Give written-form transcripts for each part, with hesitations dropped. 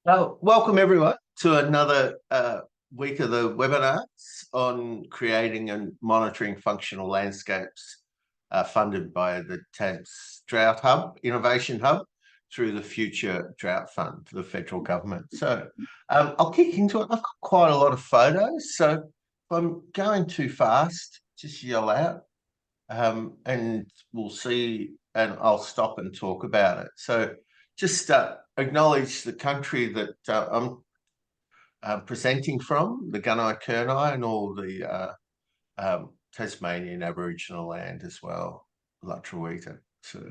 Welcome everyone to another week of the webinars on creating and monitoring functional landscapes funded by the TAS Drought Hub, Innovation Hub, through the Future Drought Fund, the federal government. So I'll kick into it. I've got quite a lot of photos, so if I'm going too fast, just yell out and we'll see, and I'll stop and talk about it. So just acknowledge the country that I'm presenting from, the Gunai Kurnai and all the Tasmanian Aboriginal land as well, La Truita. So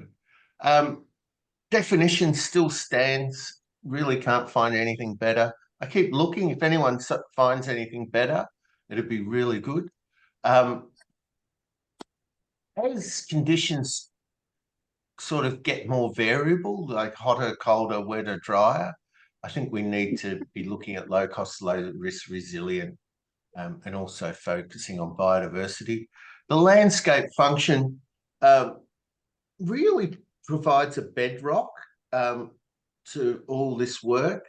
definition still stands, really can't find anything better. I keep looking, if anyone finds anything better, it'd be really good. As conditions sort of get more variable, like hotter, colder, wetter, drier, I think we need to be looking at low cost, low risk, resilient, and also focusing on biodiversity. The landscape function really provides a bedrock to all this work.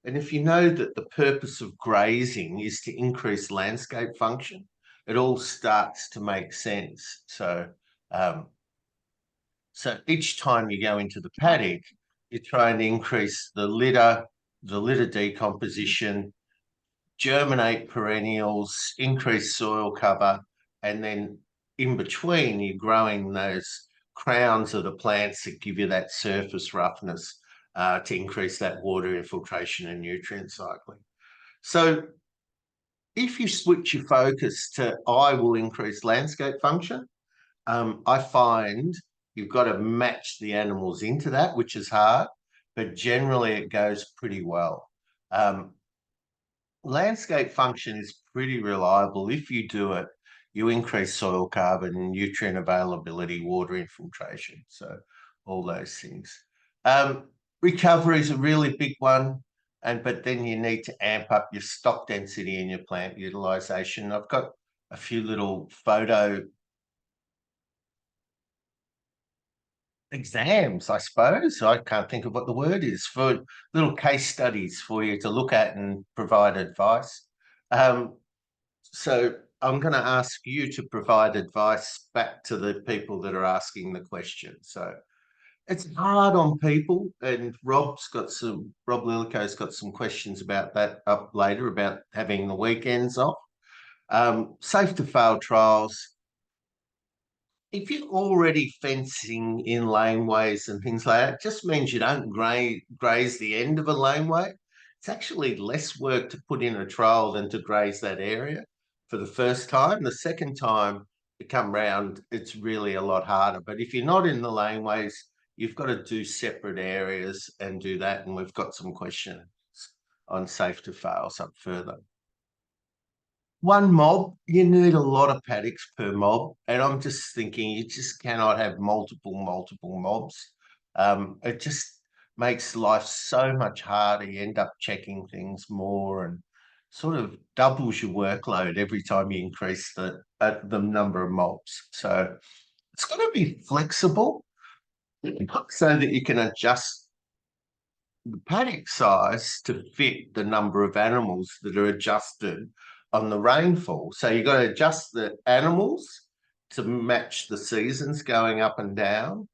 And if you know that the purpose of grazing is to increase landscape function, it all starts to make sense. Um, so each time you go into the paddock, you're trying to increase the litter decomposition, germinate perennials, increase soil cover, and then in between, you're growing those crowns of the plants that give you that surface roughness to increase that water infiltration and nutrient cycling. So if you switch your focus to I will increase landscape function, I find you've got to match the animals into that, which is hard, but generally it goes pretty well. Landscape function is pretty reliable. If you do it, you increase soil carbon, nutrient availability, water infiltration. So all those things. Recovery is a really big one. But then you need to amp up your stock density and your plant utilization. I've got a few little photo exams, I suppose. I can't think of what the word is, for little case studies for you to look at and provide advice. So I'm going to ask you to provide advice back to the people that are asking the question. So it's hard on people, and Rob Lillico's got some questions about that up later about having the weekends off. Safe to fail trials. If you're already fencing in laneways and things like that, it just means you don't graze the end of a laneway. It's actually less work to put in a trial than to graze that area for the first time. The second time you come round, it's really a lot harder. But if you're not in the laneways, you've got to do separate areas and do that. And we've got some questions on safe to fails up further. One mob, you need a lot of paddocks per mob. And I'm just thinking you just cannot have multiple mobs. It just makes life so much harder. You end up checking things more and sort of doubles your workload every time you increase the number of mobs. So it's got to be flexible so that you can adjust the paddock size to fit the number of animals that are adjusted on the rainfall. So you've got to adjust the animals to match the seasons going up and down.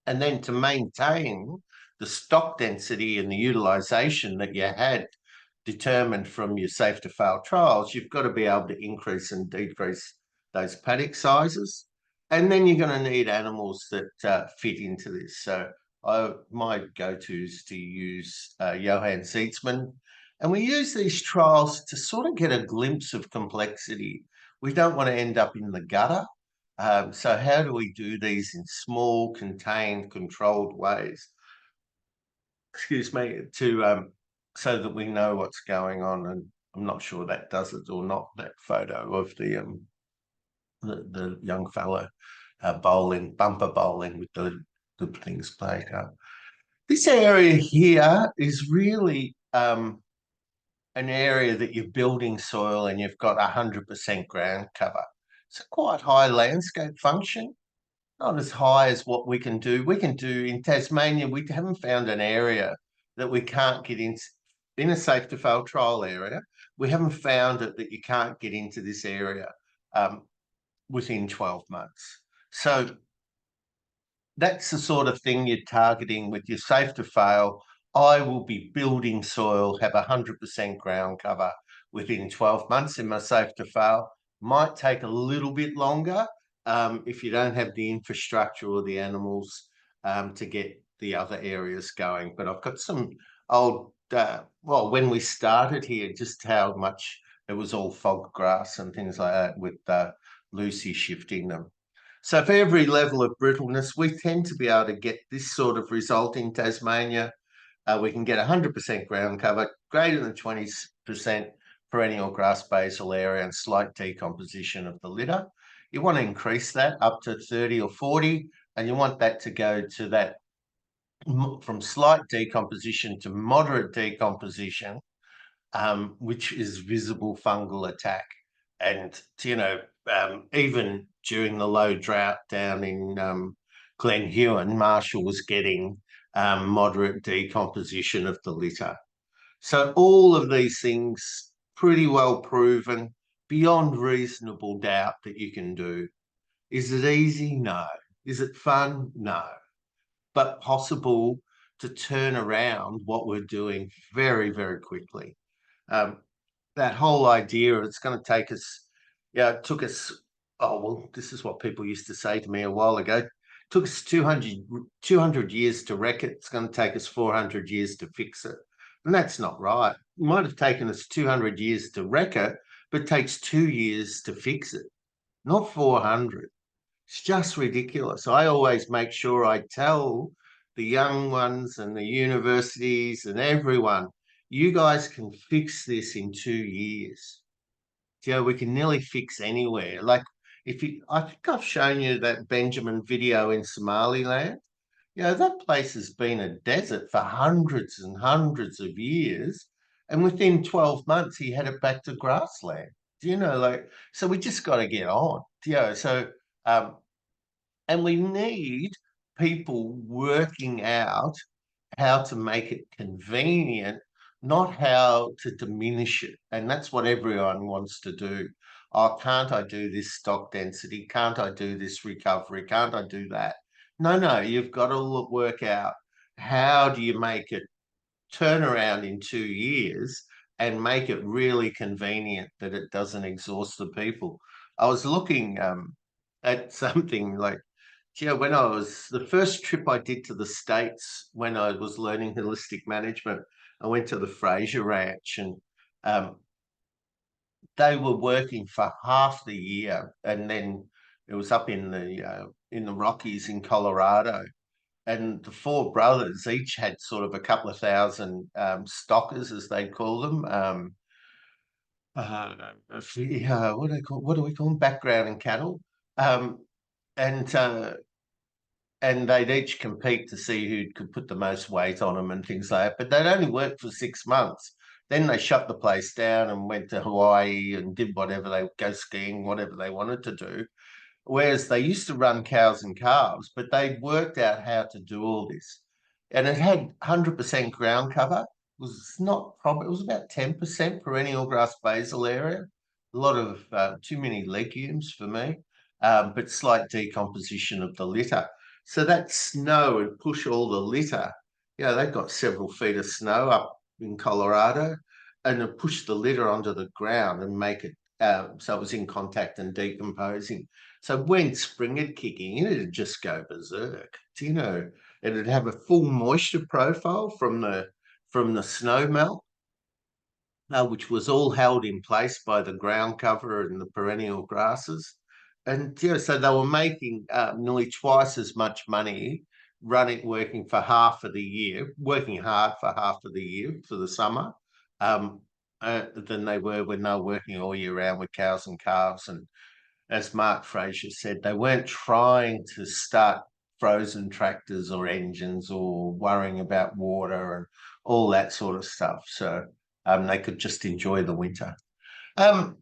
And then to maintain the stock density and the utilization that you had determined from your safe to fail trials, you've got to be able to increase and decrease those paddock sizes. And then you're going to need animals that fit into this. So my go-to is to use Johann Seetzman. And we use these trials to sort of get a glimpse of complexity. We don't want to end up in the gutter. So how do we do these in small, contained, controlled ways? Excuse me, to so that we know what's going on. And I'm not sure that does it or not. That photo of the young fellow bumper bowling with the things played up. This area here is really an area that you're building soil and you've got 100% ground cover. It's a quite high landscape function, not as high as what we can do. We can do in Tasmania, we haven't found an area that we can't get into in a safe to fail trial area. We haven't found it that you can't get into this area within 12 months. So that's the sort of thing you're targeting with your safe to fail. I will be building soil, have 100% ground cover within 12 months in my safe to fail. Might take a little bit longer if you don't have the infrastructure or the animals to get the other areas going. But I've got some old, well, when we started here, just how much it was all fog grass and things like that with Lucy shifting them. So for every level of brittleness, we tend to be able to get this sort of result in Tasmania. We can get 100% ground cover, greater than 20% perennial grass basal area and slight decomposition of the litter. You want to increase that up to 30 or 40, and you want that to go to that from slight decomposition to moderate decomposition, which is visible fungal attack. And, even during the low drought down in Glen Huon, Marshall was getting moderate decomposition of the litter. So all of these things pretty well proven, beyond reasonable doubt that you can do. Is it easy? No. Is it fun? No. But possible to turn around what we're doing very, very quickly. That whole idea it's going to take us, it took us, oh, well, this is what people used to say to me a while ago. It took us 200 years to wreck it. It's going to take us 400 years to fix it. And that's not right. It might have taken us 200 years to wreck it, but it takes 2 years to fix it, not 400. It's just ridiculous. I always make sure I tell the young ones and the universities and everyone, you guys can fix this in 2 years. We can nearly fix anywhere. Like I think I've shown you that Benjamin video in Somaliland. That place has been a desert for hundreds and hundreds of years. And within 12 months, he had it back to grassland. So we just got to get on. And we need people working out how to make it convenient, not how to diminish it. And that's what everyone wants to do. Oh, can't I do this stock density? Can't I do this recovery? Can't I do that? No, you've got to work out how do you make it turn around in 2 years and make it really convenient that it doesn't exhaust the people. I was looking at something like, when I was the first trip I did to the States when I was learning holistic management, I went to the Fraser Ranch and they were working for half the year, and then it was up in the Rockies in Colorado, and the four brothers each had sort of a couple of thousand stockers, as they call them. What do we call them? Background and cattle, and they'd each compete to see who could put the most weight on them and things like that. But they'd only worked for 6 months. Then they shut the place down and went to Hawaii and did whatever they go skiing, whatever they wanted to do. Whereas they used to run cows and calves, but they'd worked out how to do all this. And it had 100% ground cover. It was not probably, it was about 10% perennial grass basal area. A lot of too many legumes for me, but slight decomposition of the litter. So that snow would push all the litter. They've got several feet of snow up in Colorado, and it pushed the litter onto the ground and make it so it was in contact and decomposing. So when spring had kicked in, it'd just go berserk. It'd have a full moisture profile from the snow melt, which was all held in place by the ground cover and the perennial grasses. And so they were making nearly twice as much money working for half of the year, working hard for half of the year for the summer, than they were when they were working all year round with cows and calves. And as Mark Fraser said, they weren't trying to start frozen tractors or engines or worrying about water and all that sort of stuff. So they could just enjoy the winter. I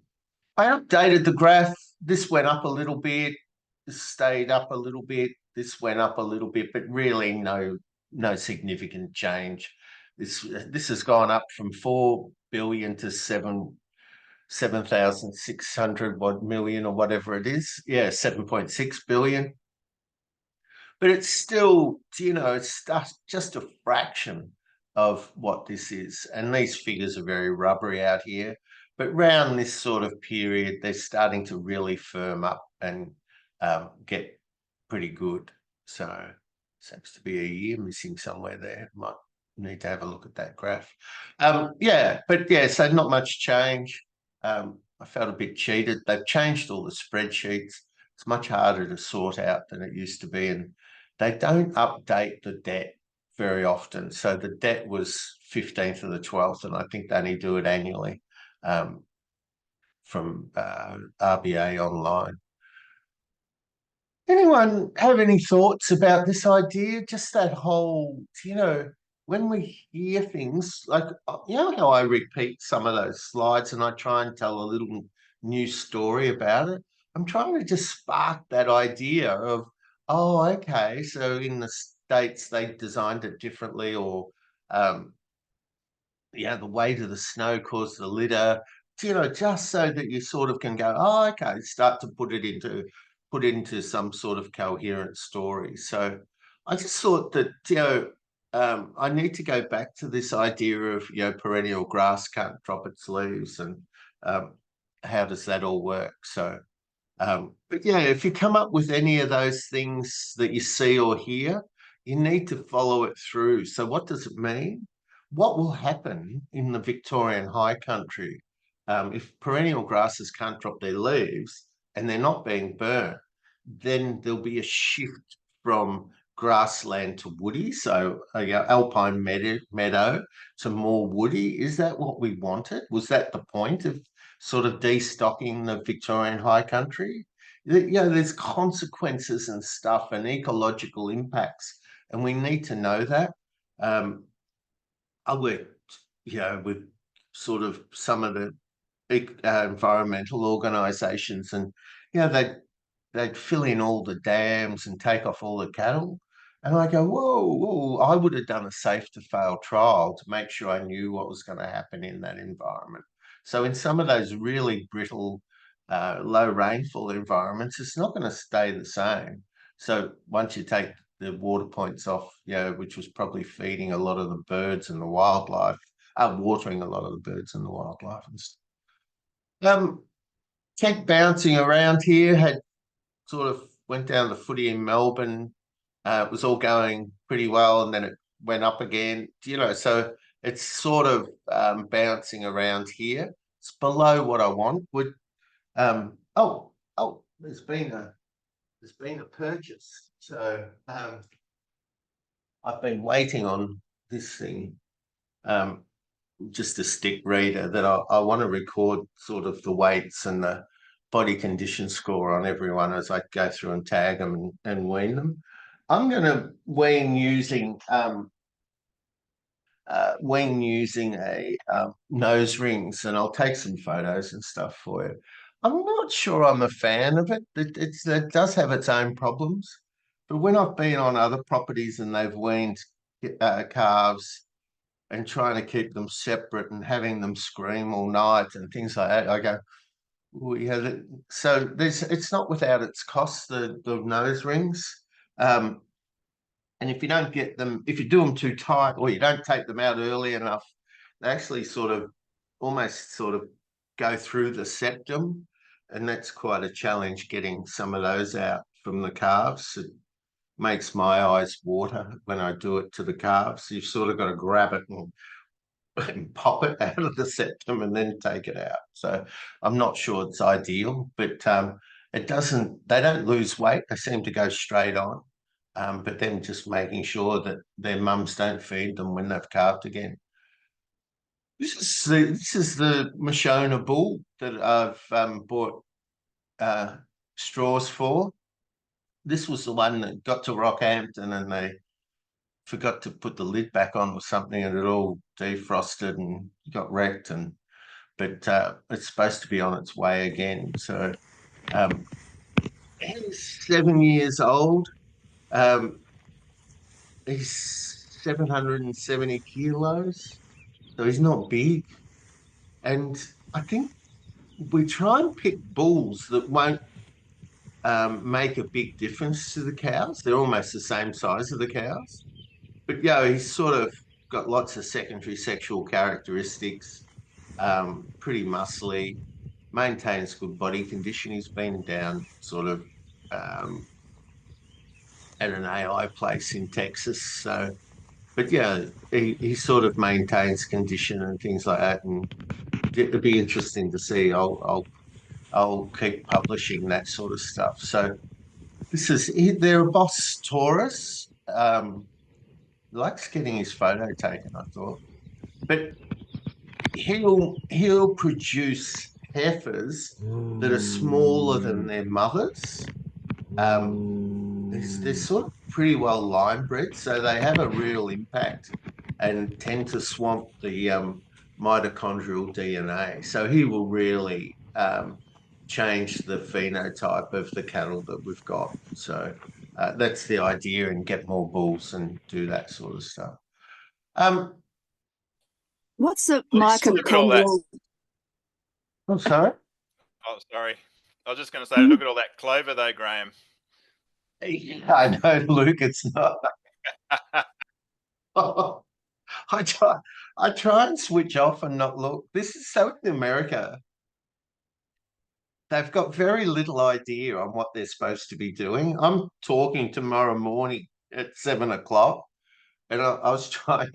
updated the graph. This went up a little bit. This stayed up a little bit. This went up a little bit, but really no significant change. This has gone up from 4 billion to 7,600 million or whatever it is. Yeah, 7.6 billion. But it's still, it's just a fraction of what this is. And these figures are very rubbery out here. But around this sort of period, they're starting to really firm up and get pretty good. So seems to be a year missing somewhere there. Might need to have a look at that graph. So not much change. I felt a bit cheated. They've changed all the spreadsheets. It's much harder to sort out than it used to be. And they don't update the debt very often. So the debt was 15th of the 12th, and I think they only do it annually from RBA online. Anyone have any thoughts about this idea? Just that whole, when we hear things like, how I repeat some of those slides and I try and tell a little new story about it? I'm trying to just spark that idea of, oh, okay, so in the States they designed it differently, or the weight of the snow caused the litter, just so that you sort of can go, oh, okay, start to put into some sort of coherent story. So I just thought that, I need to go back to this idea of, perennial grass can't drop its leaves, and how does that all work? So, but yeah, if you come up with any of those things that you see or hear, you need to follow it through. So what does it mean? What will happen in the Victorian high country if perennial grasses can't drop their leaves and they're not being burnt? Then there'll be a shift from grassland to woody, so alpine meadow to more woody. Is that what we wanted? Was that the point of sort of destocking the Victorian high country? There's consequences and stuff and ecological impacts, and we need to know that. I worked, with sort of some of the environmental organisations, and they'd fill in all the dams and take off all the cattle. And I go, whoa, whoa, I would have done a safe to fail trial to make sure I knew what was going to happen in that environment. So in some of those really brittle, low rainfall environments, it's not going to stay the same. So once you take the water points off, which was probably feeding a lot of the birds and the wildlife, watering a lot of the birds and the wildlife and stuff. Kept bouncing around here, had sort of went down the footy in Melbourne. It was all going pretty well, and then it went up again. So it's sort of bouncing around here. It's below what I want. There's been a purchase. So I've been waiting on this thing. Just a stick reader that I want to record sort of the weights and the body condition score on everyone as I go through and tag them and wean them. I'm going to wean using a nose rings, and I'll take some photos and stuff for you. I'm not sure I'm a fan of it. It does have its own problems, but when I've been on other properties and they've weaned calves and trying to keep them separate and having them scream all night and things like that, I go, well, so it's not without its costs, the nose rings. And if you don't get them, if you do them too tight or you don't take them out early enough, they actually almost sort of go through the septum. And that's quite a challenge getting some of those out from the calves. It makes my eyes water when I do it to the calves. You've sort of got to grab it and pop it out of the septum and then take it out. So I'm not sure it's ideal, but they don't lose weight. They seem to go straight on. But then just making sure that their mums don't feed them when they've calved again. This is the Mashona bull that I've bought straws for. This was the one that got to Rockhampton and they forgot to put the lid back on or something, and it all defrosted and got wrecked. But it's supposed to be on its way again. So he's 7 years old. He's 770 kilos. So he's not big. And I think we try and pick bulls that won't make a big difference to the cows. They're almost the same size of the cows. But yeah, he's sort of got lots of secondary sexual characteristics, pretty muscly, maintains good body condition. He's been down sort of um, at an AI place in Texas. So, but yeah, he sort of maintains condition and things like that. And it'd be interesting to see. I'll keep publishing that sort of stuff. So this is they're a boss Taurus. Likes getting his photo taken, I thought. But he'll produce heifers that are smaller than their mothers. They're sort of pretty well line bred, so they have a real impact and tend to swamp the mitochondrial DNA. So he will really change the phenotype of the cattle that we've got. So that's the idea, and get more bulls and do that sort of stuff. What's the Look at all that. mitochondrial? I'm sorry. Oh, sorry. I was just going to say, look at all that clover, though, Graham. Yeah, I know, Luke. It's not. I try and switch off and not look. This is so in America. They've got very little idea on what they're supposed to be doing. I'm talking tomorrow morning at 7 o'clock, and I was trying.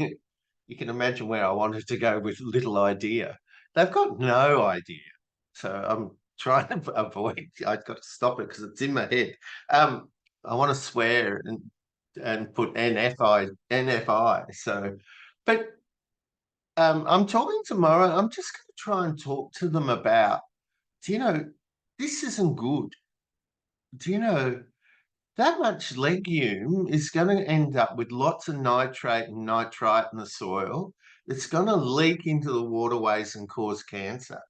You can imagine where I wanted to go with little idea. They've got no idea, so I'm trying to avoid. I've got to stop it because it's in my head. I want to swear and put NFI. So, but I'm talking tomorrow. I'm just going to try and talk to them about. Do you know this isn't good? Do you know that much legume is going to end up with lots of nitrate and nitrite in the soil? It's going to leak into the waterways and cause cancer.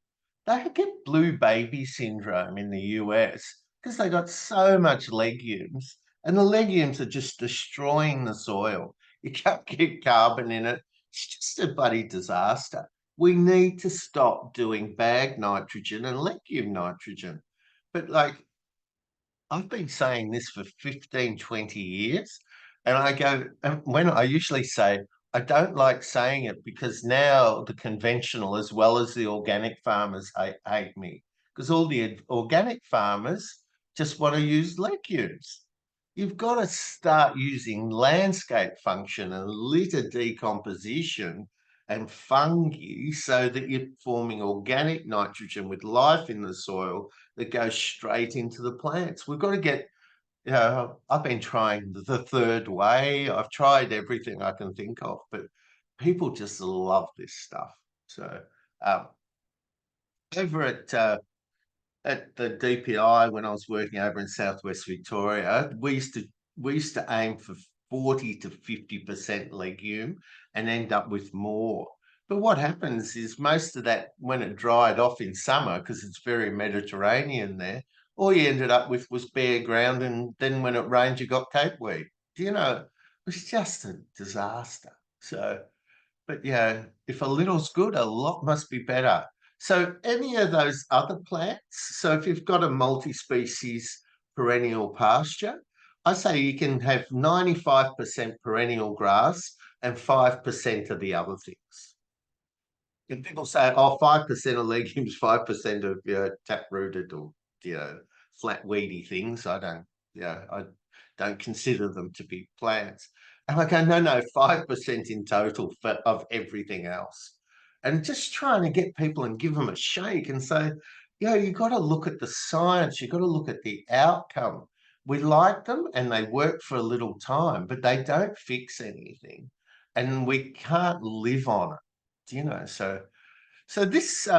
They get blue baby syndrome in the US because they got so much legumes, and the legumes are just destroying the soil. You can't get carbon in it. It's just a bloody disaster. We need to stop doing bag nitrogen and legume nitrogen. But like, I've been saying this for 15, 20 years. And I go, and when I usually say, I don't like saying it because now the conventional as well as the organic farmers hate me, because all the organic farmers just want to use legumes. You've got to start using landscape function and litter decomposition and fungi so that you're forming organic nitrogen with life in the soil that goes straight into the plants. We've got to get, I've been trying the third way. I've tried everything I can think of, but people just love this stuff. So over at the DPI, when I was working over in Southwest Victoria, we used to aim for 40 to 50% legume and end up with more. But what happens is most of that, when it dried off in summer, because it's very Mediterranean there, all you ended up with was bare ground, and then when it rained, you got capeweed. Do you know, it was just a disaster. So, but yeah, if a little's good, a lot must be better. So any of those other plants, so if you've got a multi-species perennial pasture, I say you can have 95% perennial grass and 5% of the other things. And people say, oh, 5% of legumes, 5% of tap-rooted or flat weedy things. I don't consider them to be plants. And I go, no, 5% in total of everything else. And just trying to get people and give them a shake and say, you've got to look at the science, you've got to look at the outcome. We like them and they work for a little time, but they don't fix anything. And we can't live on it, So this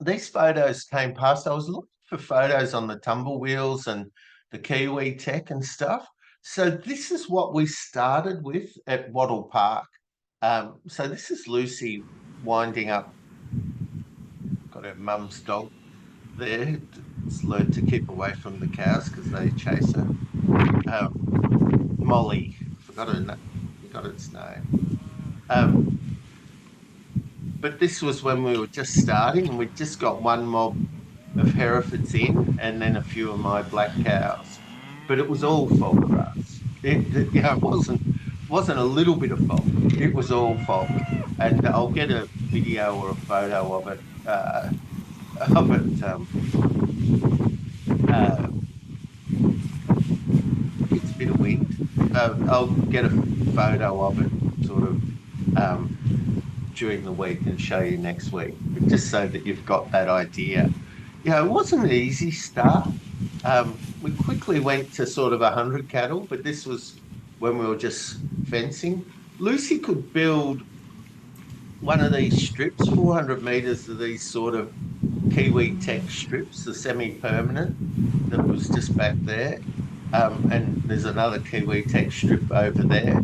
these photos came past. I was looking for photos on the tumble wheels and the Kiwi tech and stuff. So this is what we started with at Wattle Park. So this is Lucy winding up. Got her mum's dog there. It's learned to keep away from the cows because they chase her. Molly, forgot her forgot its name. But this was when we were just starting, and we'd just got one mob of Herefords in, and then a few of my black cows. But it was all falk grass. It wasn't a little bit of falk. It was all falk. And I'll get a video or a photo of it. Of it. It's a bit of wind. I'll get a photo of it, sort of. During the week and show you next week, just so that you've got that idea. Yeah, it wasn't an easy start. We quickly went to sort of 100 cattle, but this was when we were just fencing. Lucy could build one of these strips, 400 metres of these sort of Kiwi Tech strips, the semi-permanent that was just back there. And there's another Kiwi Tech strip over there.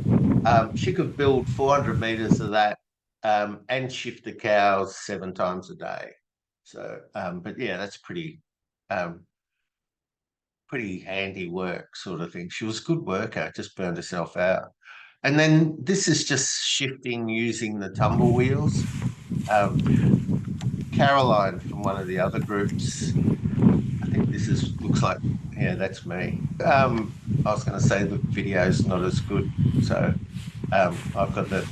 She could build 400 metres of that and shift the cows 7 times a day. So, but yeah, that's pretty handy work sort of thing. She was a good worker, just burned herself out. And then this is just shifting using the tumble wheels. Caroline from one of the other groups, I think looks like, yeah, that's me. I was going to say the video's not as good, so I've got the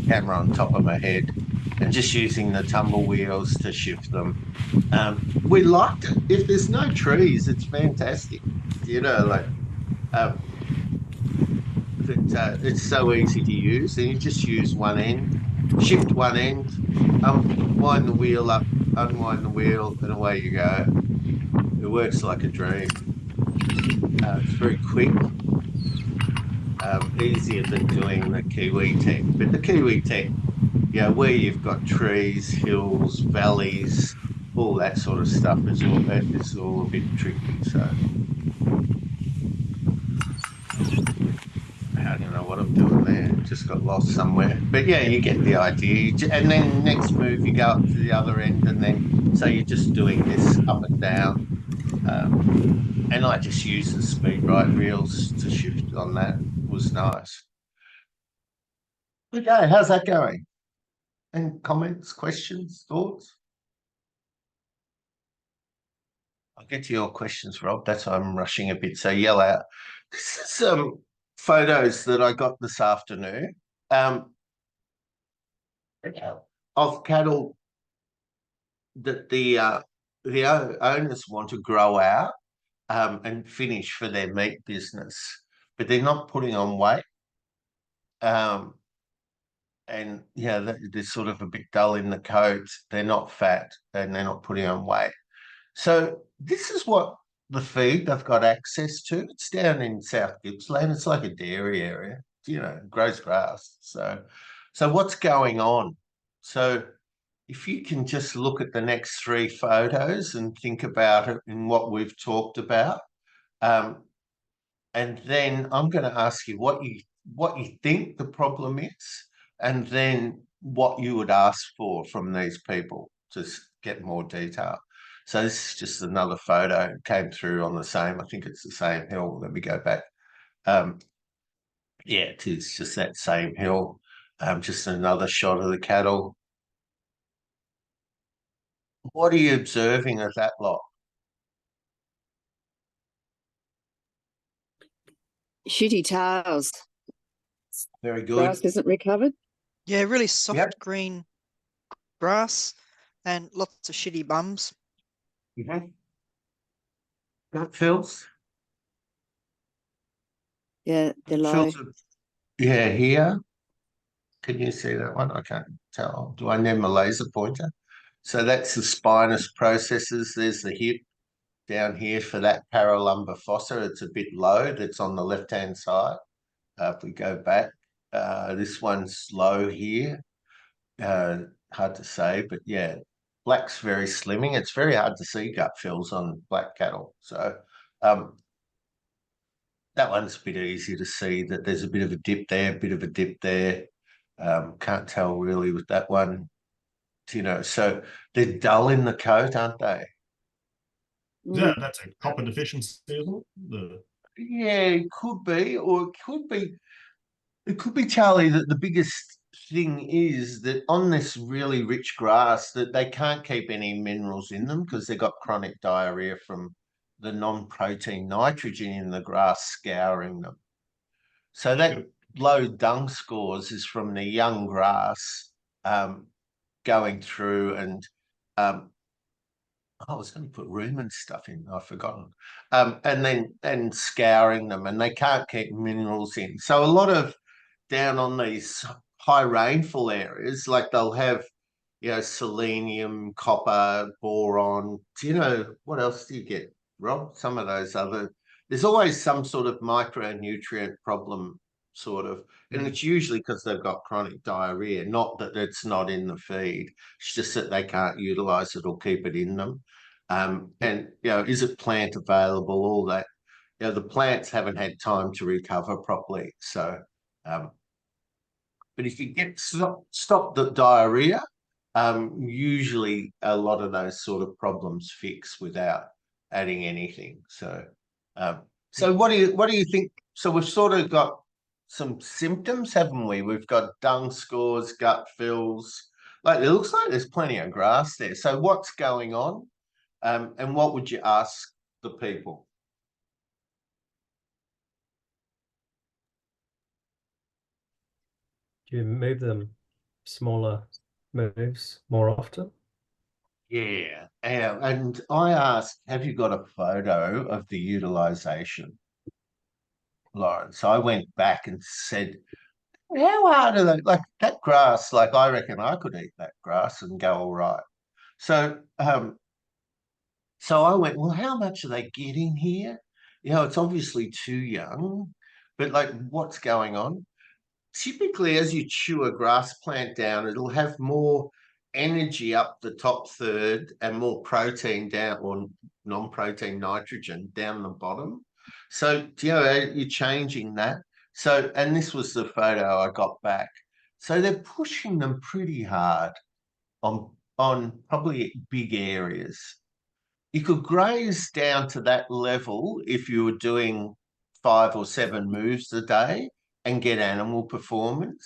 camera on top of my head and just using the tumble wheels to shift them. We liked it. If there's no trees, it's fantastic. Like it's so easy to use, and you just use one end, shift one end, wind the wheel up, unwind the wheel, and away you go. It works like a dream. It's very quick, easier than doing the Kiwi Tech. But the Kiwi Tech, where you've got trees, hills, valleys, all that sort of stuff is all a bit tricky. So I don't know what I'm doing there. Just got lost somewhere. But yeah, you get the idea. And then next move, you go up to the other end, and then so you're just doing this up and down. And I just use the speed right reels to shift on that. It was nice. Okay, how's that going? Any comments, questions, thoughts? I'll get to your questions, Rob. That's why I'm rushing a bit. So yell out. This is some photos that I got this afternoon of cattle that the owners want to grow out and finish for their meat business, but they're not putting on weight. And they're sort of a bit dull in the coat. They're not fat and they're not putting on weight. So this is what the feed they've got access to. It's down in South Gippsland. It's like a dairy area, grows grass. So what's going on? So if you can just look at the next 3 photos and think about it and what we've talked about, and then I'm going to ask you what you think the problem is, and then what you would ask for from these people to get more detail. So this is just another photo. It came through on the same. I think it's the same hill. Let me go back. Yeah, it is just that same hill. Just another shot of the cattle. What are you observing of that lot? Shitty tails. Very good. Grass isn't recovered. Yeah, really soft Yep. green grass and lots of shitty bums. Gut fills? Yeah, they're low. Yeah, here. Can you see that one? I can't tell. Do I need my laser pointer? So that's the spinous processes. There's the hip down here for that paralumbar fossa. It's a bit low. That's on the left-hand side. If we go back, this one's low here. Hard to say, but yeah, black's very slimming. It's very hard to see gut fills on black cattle. So that one's a bit easier to see that there's a bit of a dip there, a bit of a dip there. Can't tell really with that one, so they're dull in the coat, aren't they? Yeah, that's a copper deficiency, isn't it? Yeah, it could be, or it could be, Charlie, that the biggest thing is that on this really rich grass that they can't keep any minerals in them because they've got chronic diarrhea from the non-protein nitrogen in the grass scouring them. So that low dung scores is from the young grass going through and I was going to put rumen stuff in, I've forgotten. And scouring them, and they can't keep minerals in. So a lot of down on these high rainfall areas, like they'll have, selenium, copper, boron. Do you know what else do you get, Rob? Some of those other, there's always some sort of micronutrient problem, sort of, and it's usually because they've got chronic diarrhea, not that it's not in the feed. It's just that they can't utilize it or keep it in them. And is it plant available? All that. The plants haven't had time to recover properly. So, but if you get stop the diarrhea, usually a lot of those sort of problems fix without adding anything. So, what do you think? So we've sort of got some symptoms, haven't we? We've got dung scores, gut fills. Like it looks like there's plenty of grass there. So what's going on? And what would you ask the people? Do you move them smaller moves more often? Yeah, and I asked, have you got a photo of the utilization, Lauren? So I went back and said, how hard are they? Like that grass, like I reckon I could eat that grass and go all right. So, so I went, well, how much are they getting here? It's obviously too young, but like what's going on? Typically, as you chew a grass plant down, it'll have more energy up the top third and more protein down, or non-protein nitrogen down the bottom. So, you're changing that. So, and this was the photo I got back. So they're pushing them pretty hard on probably big areas. You could graze down to that level if you were doing 5 or 7 moves a day and get animal performance.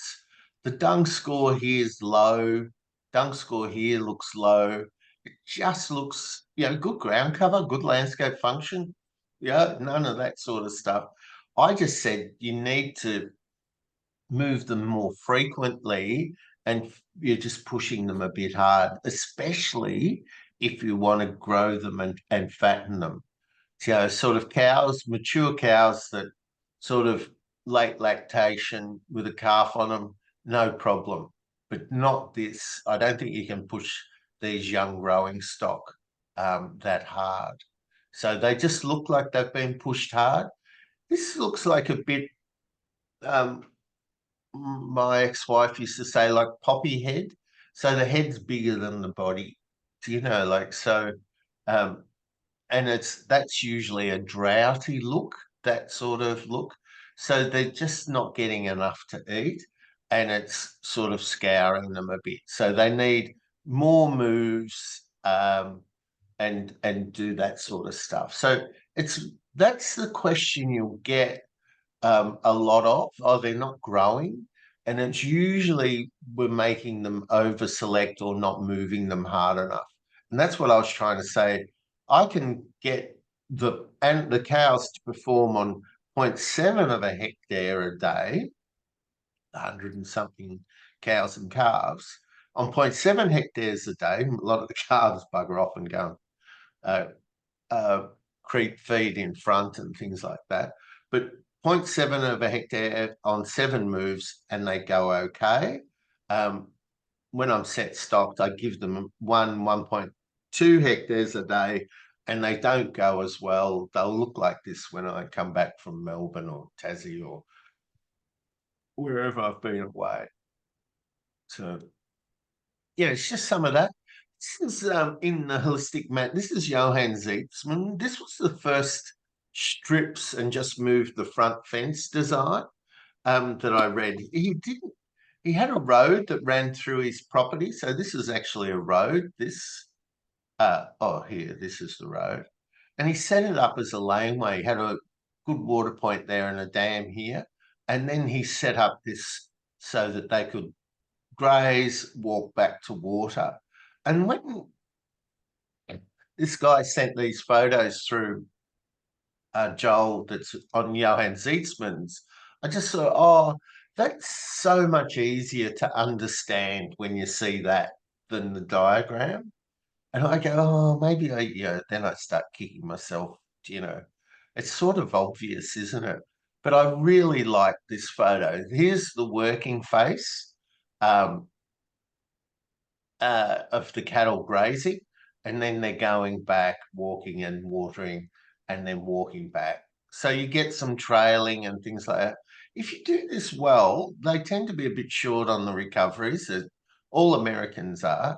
The dung score here is low. Dung score here looks low. It just looks, good ground cover, good landscape function. None of that sort of stuff. I just said you need to move them more frequently and you're just pushing them a bit hard, especially if you want to grow them and fatten them. Sort of cows, mature cows that sort of late lactation with a calf on them, no problem. But not this. I don't think you can push these young growing stock that hard. So they just look like they've been pushed hard. This looks like a bit, my ex-wife used to say, like poppy head. So the head's bigger than the body. So and that's usually a droughty look, that sort of look. So they're just not getting enough to eat, and it's sort of scouring them a bit. So they need more moves and do that sort of stuff. So that's the question you'll get a lot of. Oh, they're not growing. And it's usually we're making them over select or not moving them hard enough. And that's what I was trying to say. I can get the cows to perform on 0.7 of a hectare a day, 100 and something cows and calves, on 0.7 hectares a day. A lot of the calves bugger off and go creep feed in front and things like that. But 0.7 of a hectare on 7 moves and they go okay. When I'm set stocked, I give them 1.2 hectares a day and they don't go as well. They'll look like this when I come back from Melbourne or Tassie or wherever I've been away. So, it's just some of that. This is in the holistic mat. This is Johann Zeetzman. This was the first strips and just moved the front fence design that I read. He had a road that ran through his property. So this is actually a road. This this is the road. And he set it up as a laneway. He had a good water point there and a dam here. And then he set up this so that they could graze, walk back to water. And when this guy sent these photos through Joel, that's on Johan Zietzmann's, I just thought, oh, that's so much easier to understand when you see that than the diagram. And I go, oh, maybe then I start kicking myself, It's sort of obvious, isn't it? But I really like this photo. Here's the working face of the cattle grazing, and then they're going back, walking and watering, and then walking back. So you get some trailing and things like that. If you do this well, they tend to be a bit short on the recoveries, as all Americans are.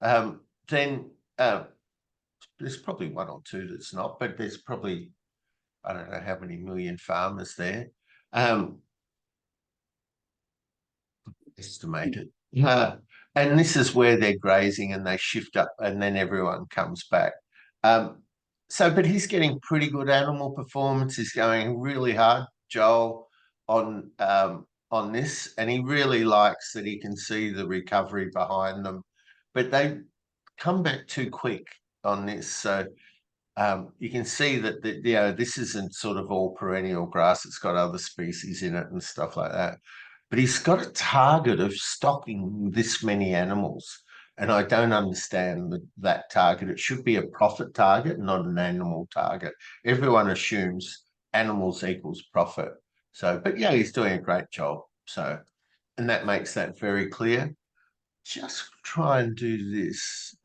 Then there's probably one or two that's not, but there's probably, I don't know how many million farmers there. Estimated. And this is where they're grazing and they shift up and then everyone comes back. But he's getting pretty good animal performance. He's going really hard, Joel, on this, and he really likes that he can see the recovery behind them, but they come back too quick on this. So you can see that this isn't sort of all perennial grass. It's got other species in it and stuff like that. But he's got a target of stocking this many animals. And I don't understand that target. It should be a profit target, not an animal target. Everyone assumes animals equals profit. So, but yeah, he's doing a great job. So, and that makes that very clear. Just try and do this.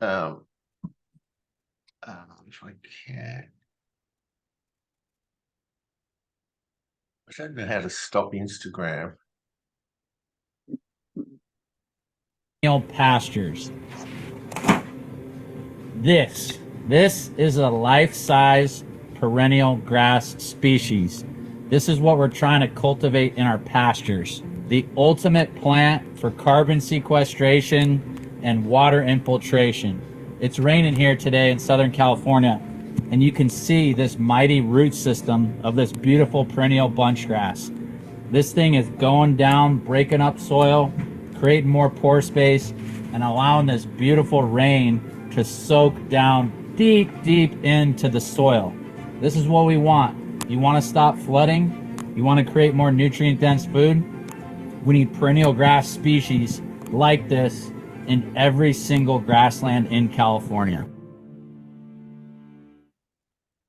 If I can. I don't know how to stop Instagram. Pastures. This is a life-size perennial grass species. This is what we're trying to cultivate in our pastures. The ultimate plant for carbon sequestration and water infiltration. It's raining here today in Southern California, and you can see this mighty root system of this beautiful perennial bunch grass. This thing is going down, breaking up soil, creating more pore space, and allowing this beautiful rain to soak down deep, deep into the soil. This is what we want. You want to stop flooding? You want to create more nutrient-dense food? We need perennial grass species like this in every single grassland in California.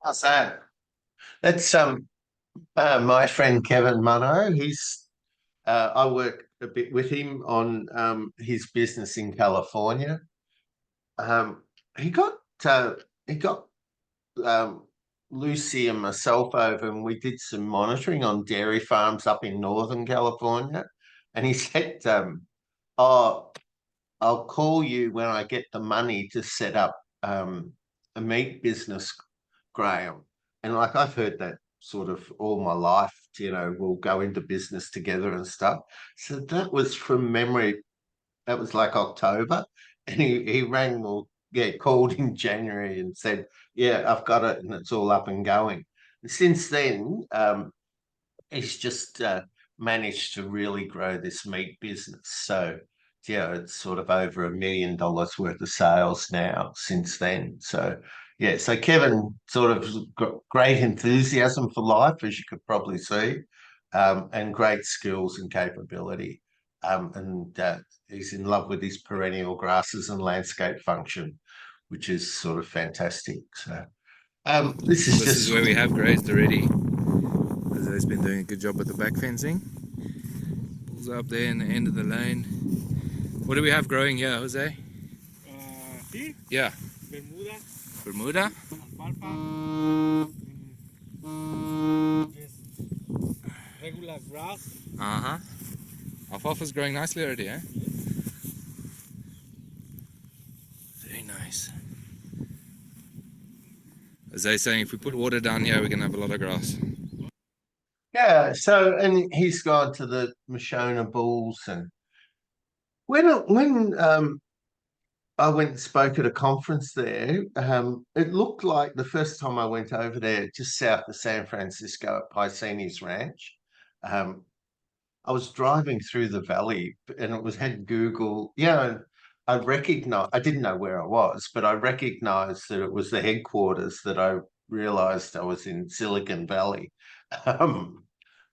How's that? That's my friend Kevin Munro. He's I work a bit with him on his business in California. He got Lucy and myself over, and we did some monitoring on dairy farms up in Northern California. And he said, "Oh, I'll call you when I get the money to set up a meat business, Graham." And like I've heard that sort of all my life, we'll go into business together and stuff. So that was from memory. That was like October, and he rang or called in January and said, "Yeah, I've got it, and it's all up and going." And since then, he's just managed to really grow this meat business. So yeah, it's sort of over $1 million worth of sales now since then. So yeah, so Kevin sort of got great enthusiasm for life, as you could probably see, and great skills and capability. And he's in love with his perennial grasses and landscape function, which is sort of fantastic. So this is where we have grazed already. Jose's been doing a good job with the back fencing. Pulls up there in the end of the lane. What do we have growing here, Jose? Here? Yeah. Bermuda. Bermuda? Alfalfa. Just regular grass. Uh-huh. Alfalfa's growing nicely already, eh? Very nice. Jose's saying if we put water down here, we're going to have a lot of grass. Yeah, so, and he's gone to the Mashona Bulls, and when I went and spoke at a conference there. It looked like the first time I went over there, just south of San Francisco at Piscini's Ranch. I was driving through the valley and it was had Google, and I didn't know where I was, but I recognized that it was the headquarters that I realized I was in Silicon Valley.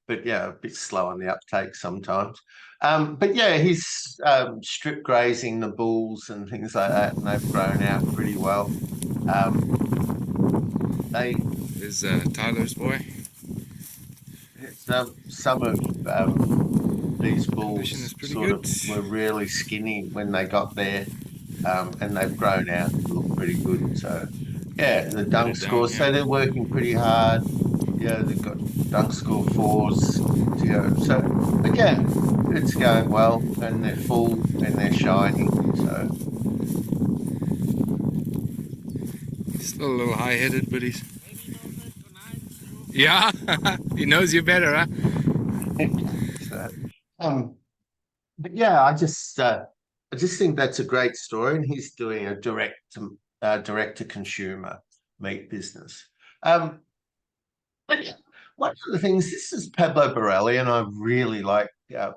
But yeah, a bit slow on the uptake sometimes. But yeah, he's strip grazing the bulls and things like that, and they've grown out pretty well. There's Tyler's boy. Some of these bulls Condition is pretty sort good. of were really skinny when they got there, and they've grown out and look pretty good. So yeah, the dunk scores. So they're working pretty hard. Yeah, they've got dunk score 4s. So again, it's going well, and they're full and they're shiny. So He's still a little high-headed, but he's... Yeah, he knows you better, huh? so, but yeah, I just think that's a great story, and he's doing a direct to consumer meat business. But yeah, one of the things, this is Pablo Borelli, and I really like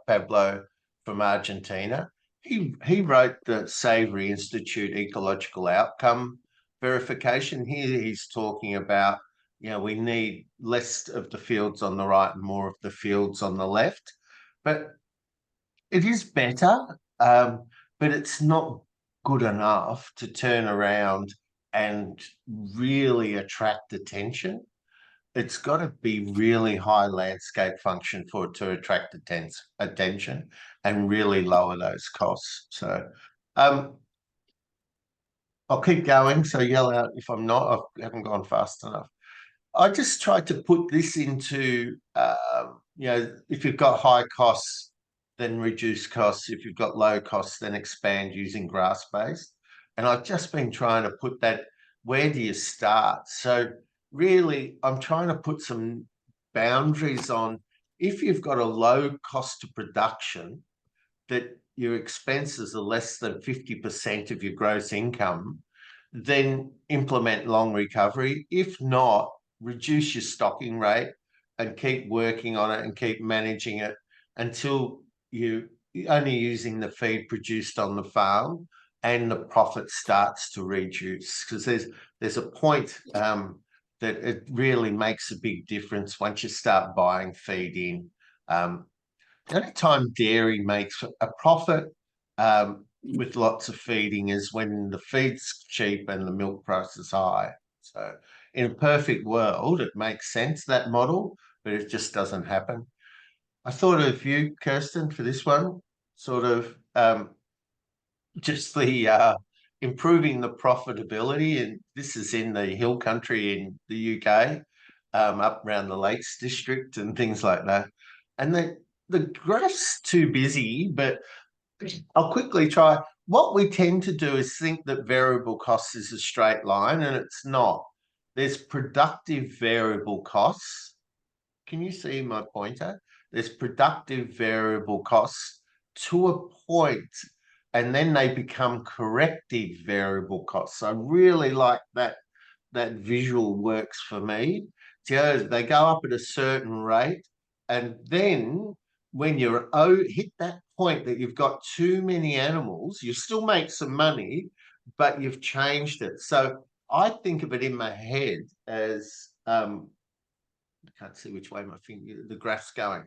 Pablo from Argentina. He wrote the Savory Institute Ecological Outcome Verification. Here he's talking about, we need less of the fields on the right and more of the fields on the left. But it is better, but it's not good enough to turn around and really attract attention. It's got to be really high landscape function for it to attract attention and really lower those costs. So I'll keep going. So yell out if I'm not, I haven't gone fast enough. I just tried to put this into, if you've got high costs, then reduce costs. If you've got low costs, then expand using grass-based. And I've just been trying to put that, where do you start? So really, I'm trying to put some boundaries on, if you've got a low cost of production, that your expenses are less than 50% of your gross income, then implement long recovery. If not, reduce your stocking rate and keep working on it and keep managing it until you're only using the feed produced on the farm and the profit starts to reduce. Because there's a point that it really makes a big difference once you start buying feed in. The only time dairy makes a profit with lots of feeding is when the feed's cheap and the milk price is high. So in a perfect world, it makes sense, that model, but it just doesn't happen. I thought of you, Kirsten, for this one, sort of just the improving the profitability. And this is in the hill country in the UK, up around the Lakes District and things like that. And the graph's too busy, but I'll quickly try. What we tend to do is think that variable costs is a straight line, and it's not. There's productive variable costs. Can you see my pointer? There's productive variable costs to a point, and then they become corrective variable costs. I really like that visual works for me. They go up at a certain rate, and then when you hit that point that you've got too many animals, you still make some money, but you've changed it. So I think of it in my head as, I can't see which way the graph's going.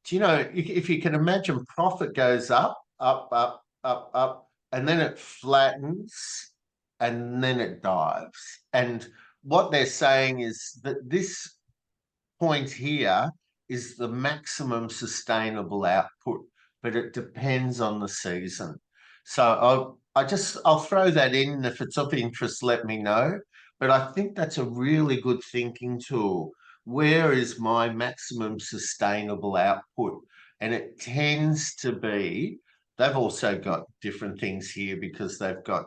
Do you know, if you can imagine, profit goes up, up, up, up, up, and then it flattens, and then it dives. And what they're saying is that this point here is the maximum sustainable output, but it depends on the season. So I'll throw that in. If it's of interest, let me know. But I think that's a really good thinking tool. Where is my maximum sustainable output? And it tends to be, they've also got different things here because they've got,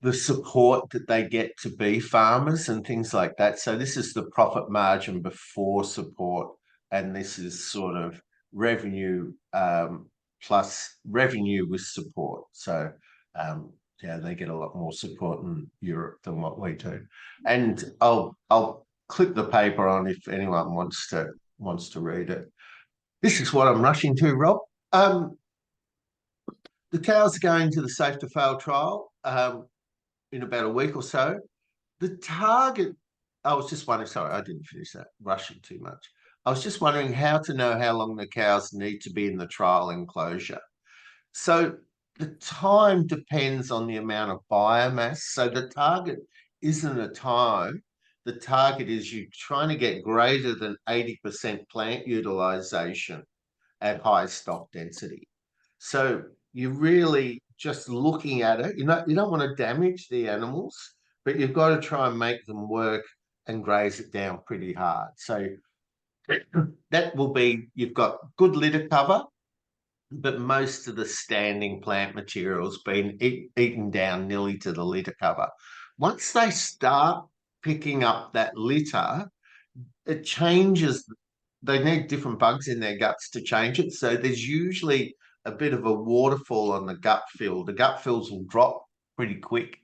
the support that they get to be farmers and things like that. So this is the profit margin before support, and this is sort of revenue plus revenue with support. So yeah, they get a lot more support in Europe than what we do. And I'll click the paper on if anyone wants to read it. This is what I'm rushing to, Rob. The cows are going to the safe to fail trial in about a week or so. The target, I was just wondering, sorry, I didn't finish that, rushing too much. I was just wondering how to know how long the cows need to be in the trial enclosure. So the time depends on the amount of biomass. So the target isn't a time. The target is you trying to get greater than 80% plant utilization at high stock density. So you're really just looking at it. You don't want to damage the animals, but you've got to try and make them work and graze it down pretty hard. So that will be, you've got good litter cover, but most of the standing plant material's been eaten down nearly to the litter cover. Once they start picking up that litter, it changes. They need different bugs in their guts to change it. So there's usually a bit of a waterfall on the gut fill. The gut fills will drop pretty quick,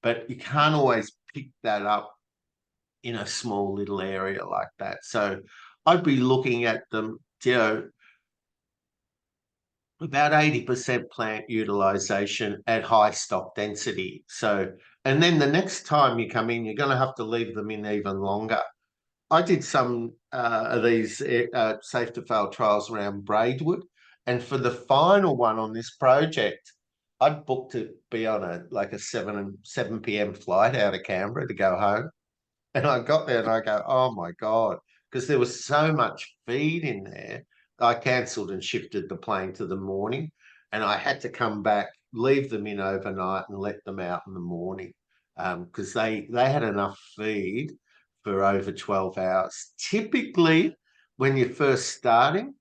but you can't always pick that up in a small little area like that. So I'd be looking at them, about 80% plant utilization at high stock density. So, and then the next time you come in, you're going to have to leave them in even longer. I did some of these safe to fail trials around Braidwood, and for the final one on this project, I'd booked to be on a 7 p.m. flight out of Canberra to go home. And I got there and I go, oh my God, because there was so much feed in there. I cancelled and shifted the plane to the morning, and I had to come back, leave them in overnight and let them out in the morning because they had enough feed for over 12 hours. Typically, when you're first starting,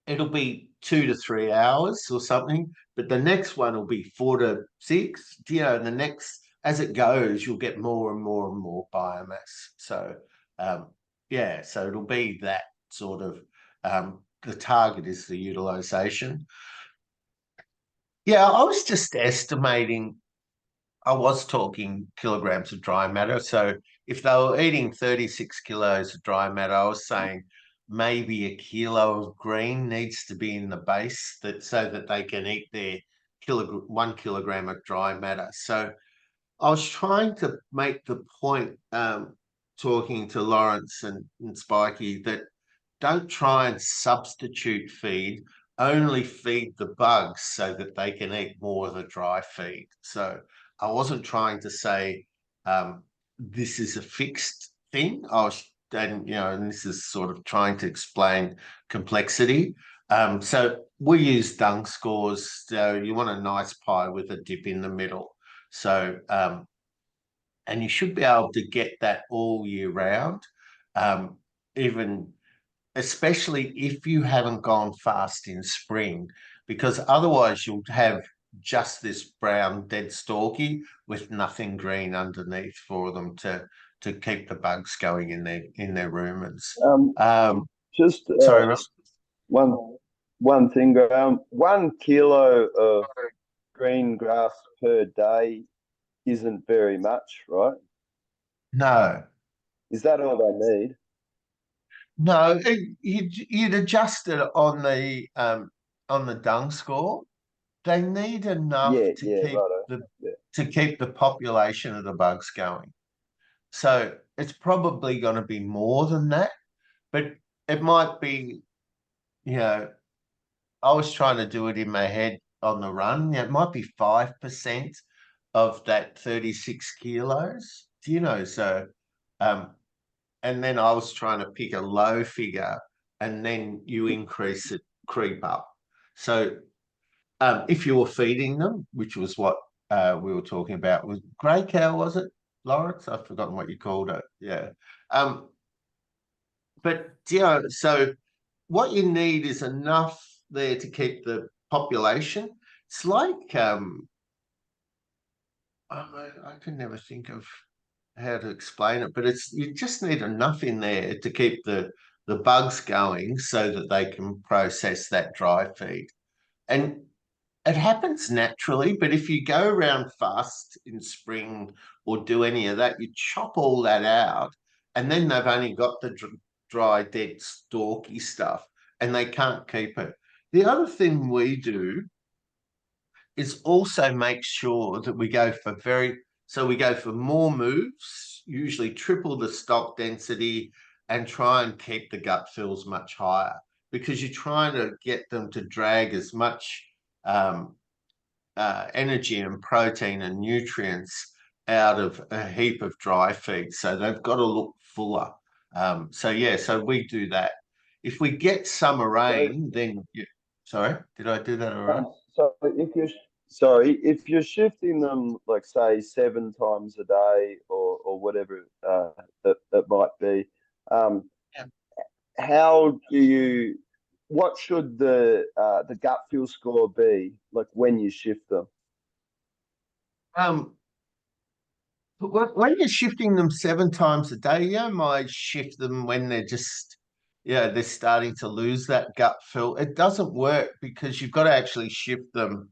it'll be 2 to 3 hours or something, but the next one will be 4 to 6, and the next, as it goes, you'll get more and more and more biomass. So, yeah, so it'll be that sort of, the target is the utilization. Yeah, I was just estimating, I was talking kilograms of dry matter. So if they were eating 36 kilos of dry matter, I was saying maybe a kilo of green needs to be in the base so that they can eat their 1 kilogram of dry matter. So I was trying to make the point, talking to Lawrence and Spikey, that don't try and substitute feed, only feed the bugs so that they can eat more of the dry feed. So I wasn't trying to say this is a fixed thing. And this is sort of trying to explain complexity. So we use dung scores. So you want a nice pie with a dip in the middle. So, and you should be able to get that all year round, especially if you haven't gone fast in spring, because otherwise you'll have just this brown dead stalky with nothing green underneath for them to keep the bugs going in their rumens. Just Sorry, Ross. one thing, Graham. 1 kilo of green grass per day isn't very much, right? No. Is that all they need? No, you'd adjust it on the dung score. They need enough to keep the population of the bugs going. So it's probably going to be more than that, but it might be, I was trying to do it in my head on the run. It might be 5% of that 36 kilos. So and then I was trying to pick a low figure, and then you increase it, creep up. So if you were feeding them, which was what we were talking about, was grey cow, was it, Lawrence? I've forgotten what you called it. Yeah. But so what you need is enough there to keep the population. It's like I can never think of how to explain it, but you just need enough in there to keep the bugs going so that they can process that dry feed. And it happens naturally, but if you go around fast in spring or do any of that, you chop all that out, and then they've only got the dry, dead, stalky stuff, and they can't keep it. The other thing we do is also make sure that we go for we go for more moves, usually triple the stock density, and try and keep the gut fills much higher, because you're trying to get them to drag as much energy and protein and nutrients out of a heap of dry feed. So they've got to look fuller. So we do that. If we get summer rain, then sorry, did I do that all right? If you're shifting them, like say 7 times a day or whatever that might be, Yeah. how do you? What should the gut feel score be like when you shift them? But when you're shifting them 7 times a day, you might shift them when they're just, they're starting to lose that gut feel. It doesn't work, because you've got to actually shift them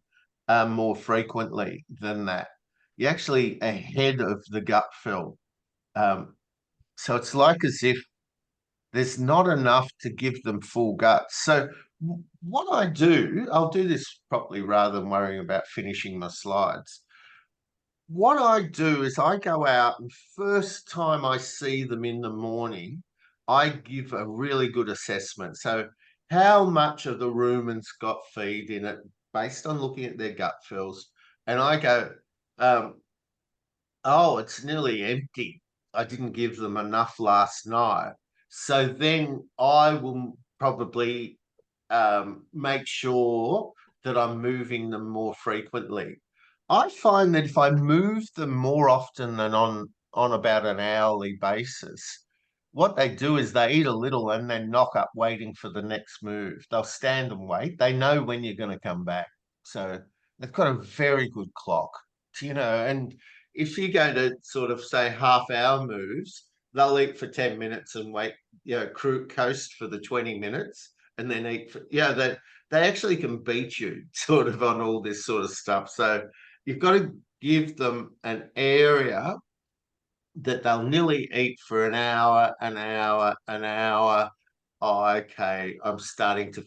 more frequently than that. You're actually ahead of the gut feel. So it's like as if there's not enough to give them full guts. So what I'll do this properly rather than worrying about finishing my slides. What I do is I go out, and first time I see them in the morning, I give a really good assessment. So how much of the rumen's got feed in it based on looking at their gut fills. And I go, oh, it's nearly empty. I didn't give them enough last night. So then I will probably make sure that I'm moving them more frequently. I find that if I move them more often than on about an hourly basis, what they do is they eat a little and then knock up waiting for the next move. They'll stand and wait. They know when you're going to come back. So they've got a very good clock, and if you go to sort of say half-hour moves, they'll eat for 10 minutes and wait, coast for the 20 minutes and then eat for, they actually can beat you sort of on all this sort of stuff. So you've got to give them an area that they'll nearly eat for an hour, an hour, an hour. Oh, okay, I'm starting to,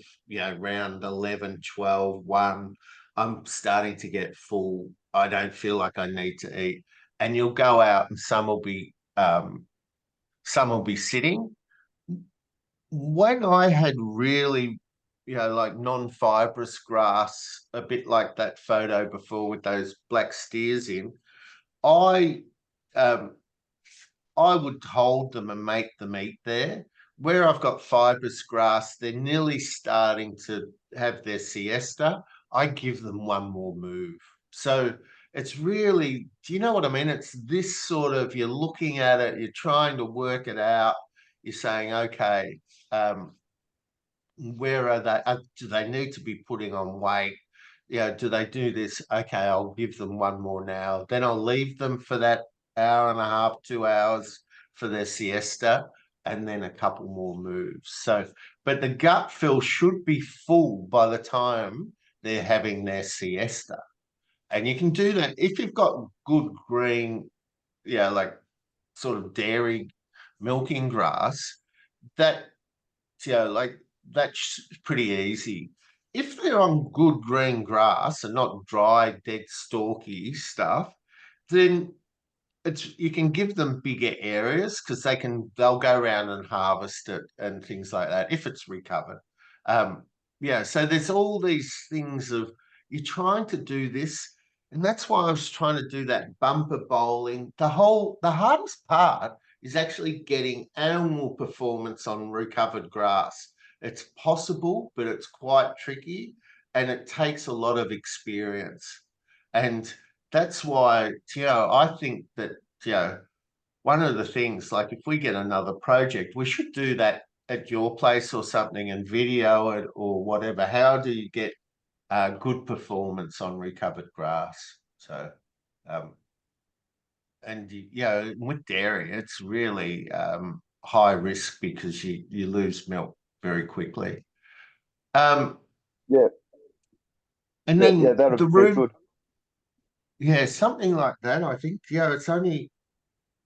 round 11, 12, 1, I'm starting to get full. I don't feel like I need to eat. And you'll go out and some will be sitting. When I had really, like non-fibrous grass, a bit like that photo before with those black steers in, I would hold them and make them eat there. Where I've got fibrous grass, they're nearly starting to have their siesta. I give them one more move. So it's really, do you know what I mean? It's this sort of, you're looking at it, you're trying to work it out. You're saying, okay, where are they? Do they need to be putting on weight? Do they do this? Okay, I'll give them one more now. Then I'll leave them for that hour and a half, 2 hours for their siesta, and then a couple more moves. So, but the gut fill should be full by the time they're having their siesta. And you can do that if you've got good green, like sort of dairy milking grass, that, like that's pretty easy. If they're on good green grass and not dry, dead, stalky stuff, then you can give them bigger areas because they'll go around and harvest it and things like that if it's recovered. So there's all these things of you're trying to do this, and that's why I was trying to do that bumper bowling. The hardest part is actually getting animal performance on recovered grass. It's possible, but it's quite tricky, and it takes a lot of experience. And that's why, I think that, one of the things, like if we get another project, we should do that at your place or something and video it or whatever. How do you get good performance on recovered grass? So, and with dairy, it's really high risk because you lose milk very quickly. Yeah. And Yeah, then yeah, that'd the be room, good. yeah, something like that. I think, yeah,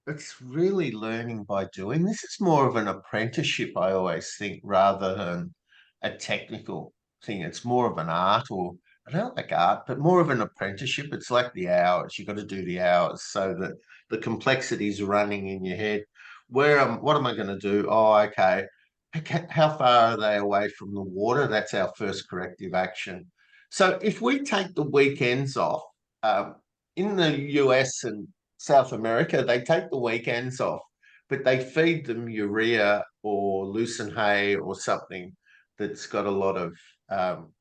it's really learning by doing. This is more of an apprenticeship, I always think, rather than a technical thing. It's more of an art, or I don't like art, but more of an apprenticeship. It's like the hours. You've got to do the hours so that the complexities are running in your head. What am I going to do? Oh, okay. How far are they away from the water? That's our first corrective action. So if we take the weekends off, um, in the US and South America, they take the weekends off, but they feed them urea or lucerne hay or something that's got a lot of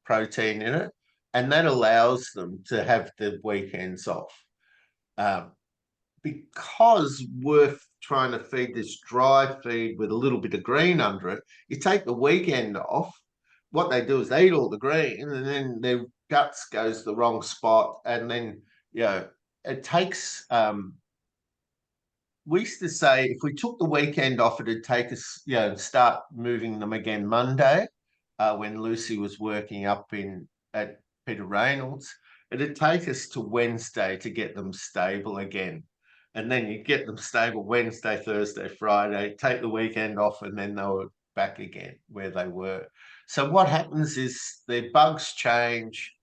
protein in it, and that allows them to have the weekends off. Um, because we're trying to feed this dry feed with a little bit of green under it, you take the weekend off. What they do is they eat all the green, and then their guts goes the wrong spot, and then it takes. We used to say if we took the weekend off, it'd take us, start moving them again Monday, when Lucy was working up at Peter Reynolds. It'd take us to Wednesday to get them stable again. And then you get them stable Wednesday, Thursday, Friday, take the weekend off, and then they were back again where they were. So what happens is their bugs change.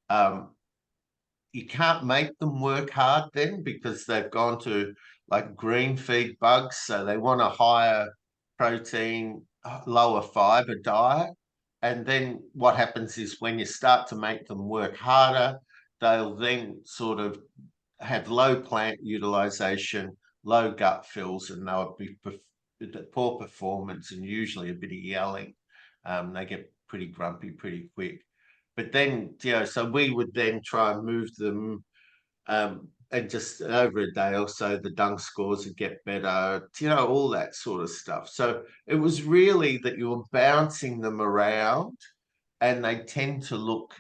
You can't make them work hard then because they've gone to like green feed bugs. So they want a higher protein, lower fiber diet. And then what happens is when you start to make them work harder, they'll then sort of have low plant utilization, low gut fills, and they'll be poor performance and usually a bit of yelling. They get pretty grumpy pretty quick. But then, so we would then try and move them, and just over a day or so, the dung scores would get better, all that sort of stuff. So it was really that you were bouncing them around, and they tend to look,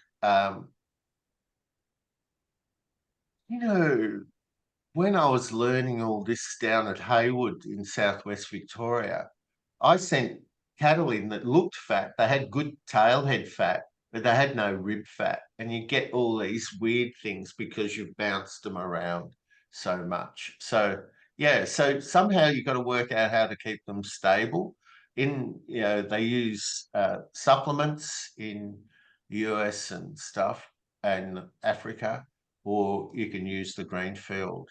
when I was learning all this down at Haywood in southwest Victoria, I sent cattle in that looked fat. They had good tailhead fat, but they had no rib fat. And you get all these weird things because you've bounced them around so much. So, yeah, so somehow you've got to work out how to keep them stable. They use supplements in the US and stuff and Africa, or you can use the greenfield.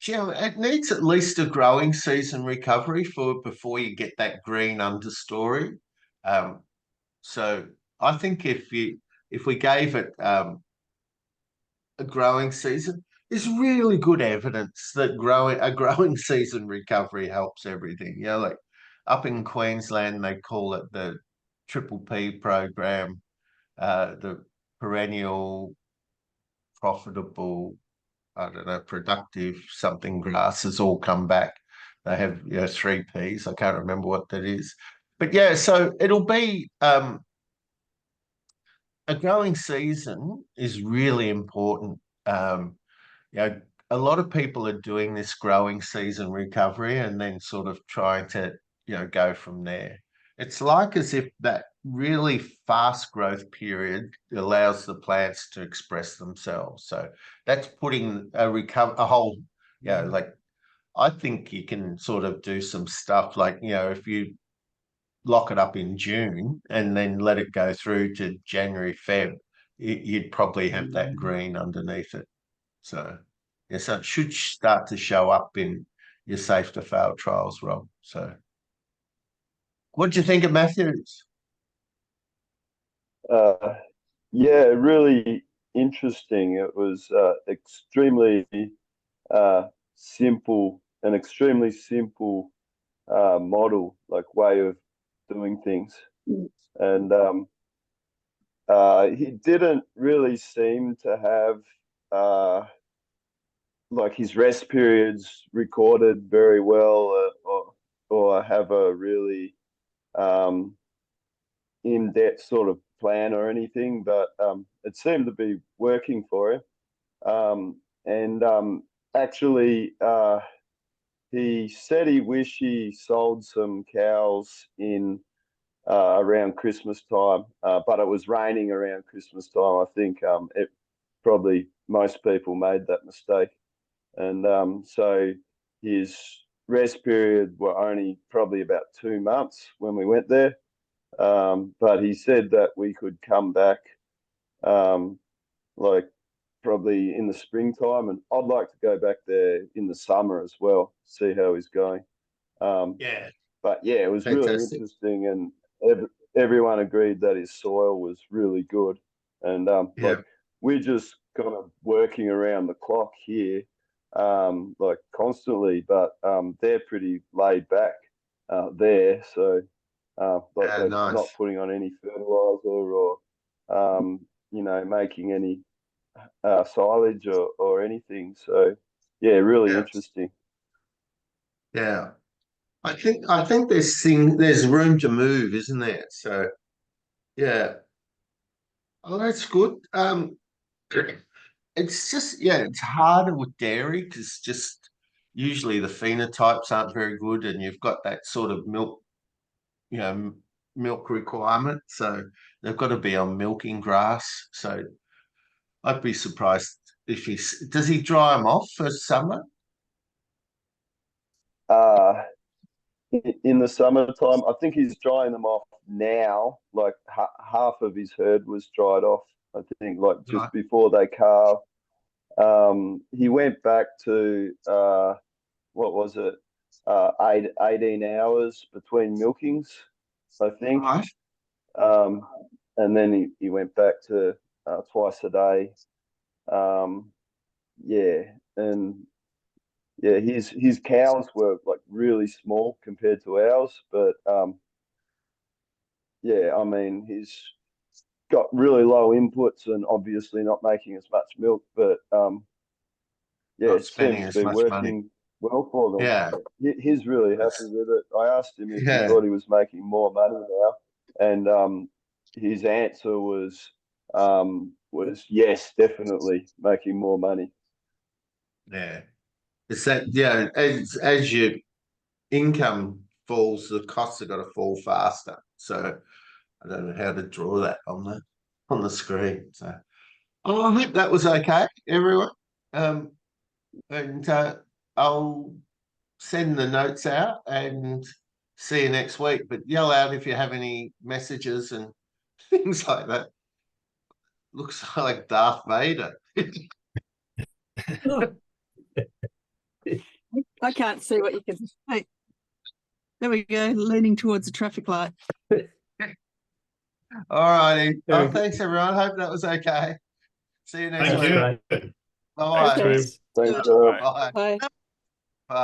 It needs at least a growing season recovery before you get that green understory. So I think if we gave it a growing season, there's really good evidence that a growing season recovery helps everything. Like up in Queensland, they call it the Triple P program, the perennial profitable, I don't know, productive something grasses all come back. They have 3 Ps. I can't remember what that is. But yeah, so it'll be a growing season is really important. A lot of people are doing this growing season recovery and then sort of trying to, go from there. It's like as if that really fast growth period allows the plants to express themselves. So that's putting a whole, like I think you can sort of do some stuff like, if you lock it up in June and then let it go through to January, Feb, you'd probably have that green underneath it. So, yeah, so it should start to show up in your safe to fail trials, Rob. So, what do you think of Matthews? Yeah, really interesting. It was extremely simple, an extremely simple model, like way of doing things. And he didn't really seem to have like his rest periods recorded very well, or have a really in-depth sort of plan or anything, but it seemed to be working for him. And actually, he said he wished he sold some cows in around Christmas time, but it was raining around Christmas time. I think it probably most people made that mistake, and so his rest period were only probably about 2 months when we went there. But he said that we could come back like probably in the springtime, and I'd like to go back there in the summer as well, see how he's going. Yeah, But yeah, it was really fantastic. interesting, and everyone agreed that his soil was really good. And Yeah. like we're just kind of working around the clock here, like constantly, but they're pretty laid back there. So like Yeah, they're nice. not putting on any fertilizer or making any silage or anything. So yeah, really Yeah. interesting. Yeah. I think there's room to move, isn't there? So yeah. Oh, that's good. It's just, yeah, it's harder with dairy because just usually the phenotypes aren't very good, and you've got that sort of milk, milk requirement. So they've got to be on milking grass. So I'd be surprised if does he dry them off for summer? In the summertime, I think he's drying them off now. Like half of his herd was dried off, I think, like just Right. before they calve. He went back to what was it? 18 hours between milkings, I think. Right. And then he went back to twice a day. Yeah, and yeah, his cows were like really small compared to ours, but yeah, I mean he's got really low inputs and obviously not making as much milk, but yeah, Not it spending seems to as be much money. working well for them. Yeah. He's really happy with it. I asked him if he Yeah. thought he was making more money now, and his answer was yes, definitely making more money. Yeah. It's that, yeah, as your income falls, the costs have got to fall faster. So I don't know how to draw that on the screen. So I hope that was okay, everyone. And I'll send the notes out and see you next week. But yell out if you have any messages and things like that. Looks like Darth Vader. I can't see what you can. Hey, there we go, leaning towards the traffic light. All righty. Very Oh, thanks everyone. Hope that was okay. See you next Thank week. you. Great. Bye. Okay. Cheers. Thanks, Good. Bye. Bye. Bye.